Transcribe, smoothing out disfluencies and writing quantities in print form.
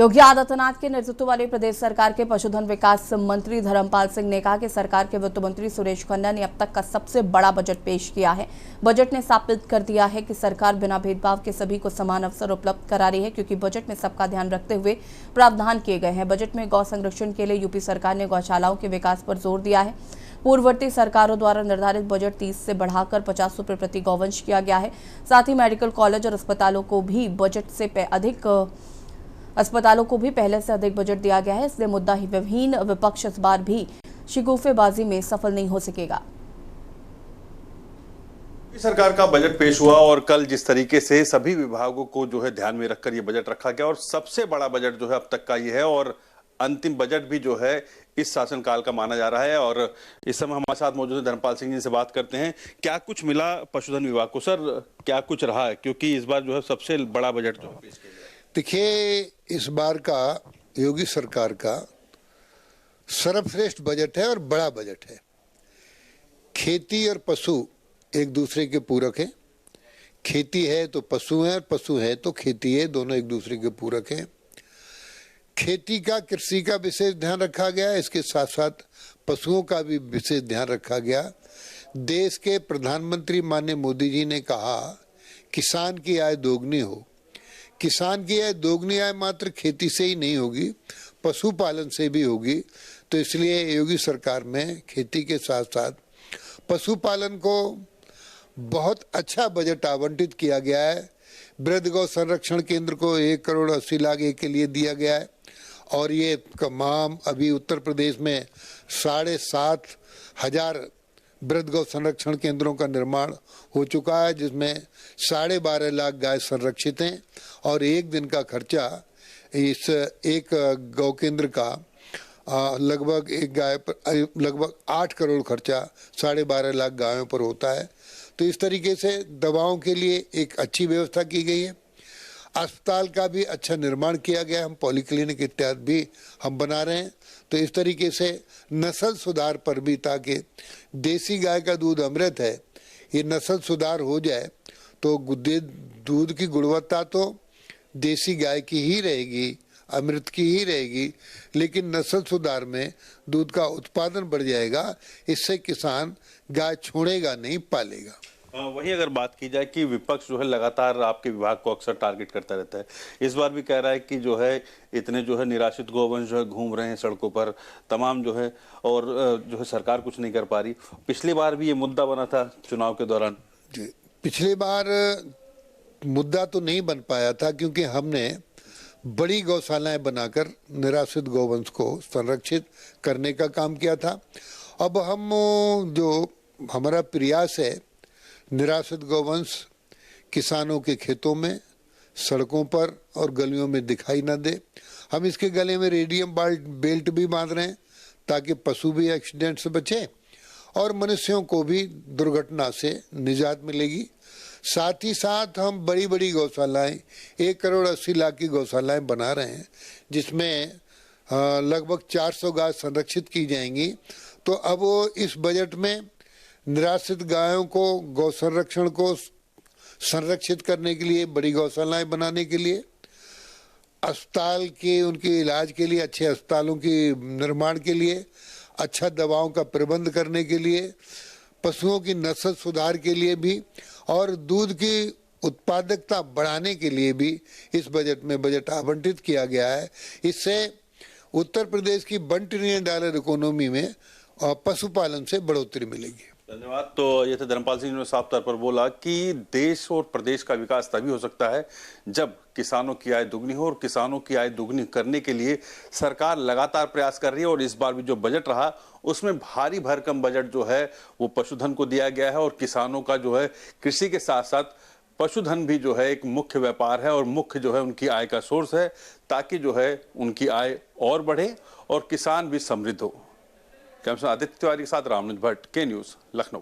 योगी आदित्यनाथ के नेतृत्व वाली प्रदेश सरकार के पशुधन विकास मंत्री धर्मपाल सिंह ने कहा कि सरकार के वित्त मंत्री सुरेश खन्ना ने अब तक का सबसे बड़ा बजट पेश किया है। बजट ने साबित कर दिया है कि सरकार बिना भेदभाव के सभी को समान अवसर उपलब्ध करा रही है, क्योंकि बजट में सबका ध्यान रखते हुए प्रावधान किए गए हैं। बजट में गौ संरक्षण के लिए यूपी सरकार ने गौशालाओं के विकास पर जोर दिया है। पूर्ववर्ती सरकारों द्वारा निर्धारित बजट 30 से बढ़ाकर 50 रुपये प्रति गौवंश किया गया है। साथ ही मेडिकल कॉलेज और अस्पतालों को भी पहले से अधिक बजट दिया गया है। इसलिए मुद्दा ही विहीन विपक्ष इस बार भी शिगुफेबाजी में सफल नहीं हो सकेगा। सरकार का बजट पेश हुआ और कल जिस तरीके से सभी विभागों को जो है ध्यान में रखकर ये बजट रखा गया और सबसे बड़ा बजट जो है अब तक का ये है और अंतिम बजट भी जो है इस शासनकाल का माना जा रहा है। और इस समय हमारे साथ मौजूद है धर्मपाल सिंह जी से बात करते हैं। क्या कुछ मिला पशुधन विभाग को सर, क्या कुछ रहा है, क्योंकि इस बार जो है सबसे बड़ा बजट जो है पेश किया गया। देखिए, इस बार का योगी सरकार का सर्वश्रेष्ठ बजट है और बड़ा बजट है। खेती और पशु एक दूसरे के पूरक हैं। खेती है तो पशु है और पशु है तो खेती है, दोनों एक दूसरे के पूरक हैं। खेती का, कृषि का विशेष ध्यान रखा गया, इसके साथ साथ पशुओं का भी विशेष ध्यान रखा गया। देश के प्रधानमंत्री माननीय मोदी जी ने कहा किसान की आय दोगुनी हो। किसान की आय दोगुनी आय मात्र खेती से ही नहीं होगी, पशुपालन से भी होगी। तो इसलिए योगी सरकार में खेती के साथ साथ पशुपालन को बहुत अच्छा बजट आवंटित किया गया है। वृद्ध गौ संरक्षण केंद्र को 1,80,00,000 के लिए दिया गया है और ये तमाम अभी उत्तर प्रदेश में 7,500 वृद्ध गौ संरक्षण केंद्रों का निर्माण हो चुका है, जिसमें 12.5 लाख गाय संरक्षित हैं और एक दिन का खर्चा इस एक गौ केंद्र का लगभग एक गाय पर लगभग 8 करोड़ खर्चा 12.5 लाख गायों पर होता है। तो इस तरीके से दवाओं के लिए एक अच्छी व्यवस्था की गई है। अस्पताल का भी अच्छा निर्माण किया गया, हम पॉलीक्लिनिक इत्यादि भी हम बना रहे हैं। तो इस तरीके से नस्ल सुधार पर भी, ताकि देसी गाय का दूध अमृत है, ये नस्ल सुधार हो जाए तो दूध की गुणवत्ता तो देसी गाय की ही रहेगी, अमृत की ही रहेगी, लेकिन नस्ल सुधार में दूध का उत्पादन बढ़ जाएगा। इससे किसान गाय छोड़ेगा नहीं, पालेगा। वहीं अगर बात की जाए कि विपक्ष जो है लगातार आपके विभाग को अक्सर टारगेट करता रहता है, इस बार भी कह रहा है कि जो है इतने जो है निराश्रित गोवंश जो है घूम रहे हैं सड़कों पर तमाम जो है, और जो है सरकार कुछ नहीं कर पा रही। पिछली बार भी ये मुद्दा बना था चुनाव के दौरान। जी, पिछली बार मुद्दा तो नहीं बन पाया था, क्योंकि हमने बड़ी गौशालाएं बनाकर निराश्रित गोवंश को संरक्षित करने का काम किया था। अब हम जो हमारा प्रयास है, निराश्रित गोवंश किसानों के खेतों में, सड़कों पर और गलियों में दिखाई न दे। हम इसके गले में रेडियम बेल्ट भी बांध रहे हैं, ताकि पशु भी एक्सीडेंट से बचे और मनुष्यों को भी दुर्घटना से निजात मिलेगी। साथ ही साथ हम बड़ी बड़ी गौशालाएं 1,80,00,000 की गौशालाएं बना रहे हैं, जिसमें लगभग 400 गाय संरक्षित की जाएंगी। तो अब वो इस बजट में निराश्रित गायों को, गौ संरक्षण को संरक्षित करने के लिए, बड़ी गौशालाएं बनाने के लिए, अस्पताल के उनके इलाज के लिए, अच्छे अस्पतालों के निर्माण के लिए, अच्छा दवाओं का प्रबंध करने के लिए, पशुओं की नस्ल सुधार के लिए भी और दूध की उत्पादकता बढ़ाने के लिए भी इस बजट में बजट आवंटित किया गया है। इससे उत्तर प्रदेश की $1 ट्रिलियन इकोनॉमी में पशुपालन से बढ़ोतरी मिलेगी। धन्यवाद। तो ये थे धर्मपाल सिंह ने साफ तौर पर बोला कि देश और प्रदेश का विकास तभी हो सकता है जब किसानों की आय दुगनी हो, और किसानों की आय दुगनी करने के लिए सरकार लगातार प्रयास कर रही है। और इस बार भी जो बजट रहा उसमें भारी भरकम बजट जो है वो पशुधन को दिया गया है, और किसानों का जो है कृषि के साथ साथ पशुधन भी जो है एक मुख्य व्यापार है और मुख्य जो है उनकी आय का सोर्स है, ताकि जो है उनकी आय और बढ़े और किसान भी समृद्ध हो। कैमरा आदित्य तिवारी के साथ रामनुज भट्ट, के न्यूज़, लखनऊ।